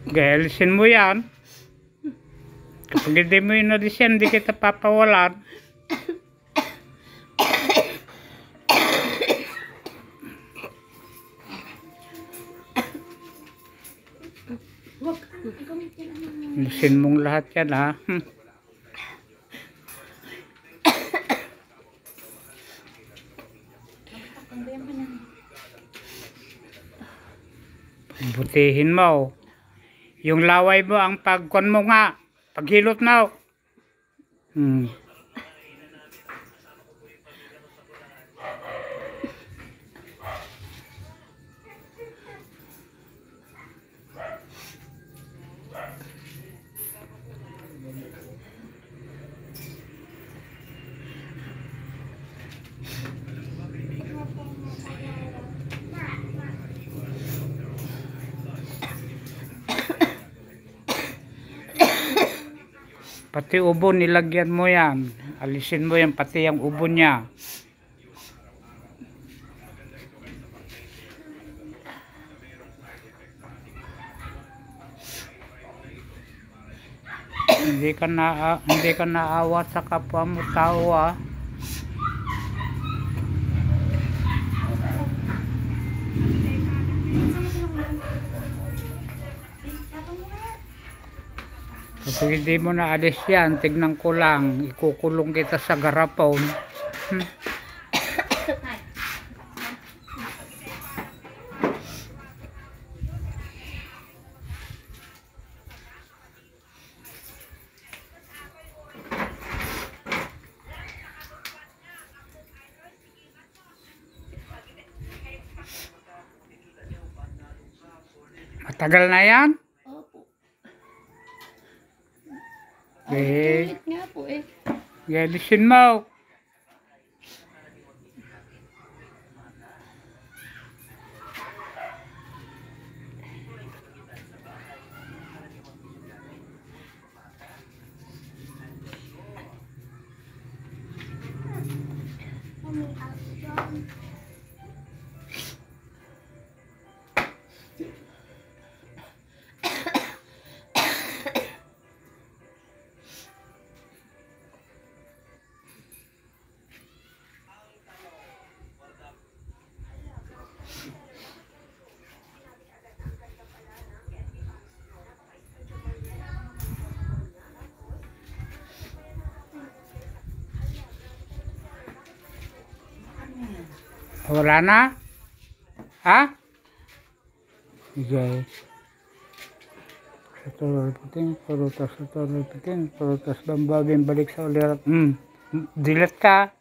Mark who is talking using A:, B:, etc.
A: Gaelisin mo yan. Kapag hindi mo inalisin, hindi kita papawalan. Alisin mong lahat yan, ha? Butihin mo. Yung laway mo, ang pagkon mo nga. Paghilot mo. Pati ubo nilagyan mo yan. Alisin mo yan pati yung ubo niya. Hindi ka naawa sa kapwa mo tao, ah. Kapag hindi mo na alis yan, tignan ko lang, ikukulong kita sa garapon. Matagal na yan?
B: Ulit nga po eh.
A: Gaelisin mo. Wala na? Ha? Okay. Prutas bambagin, balik sa ulirat. Delete ka.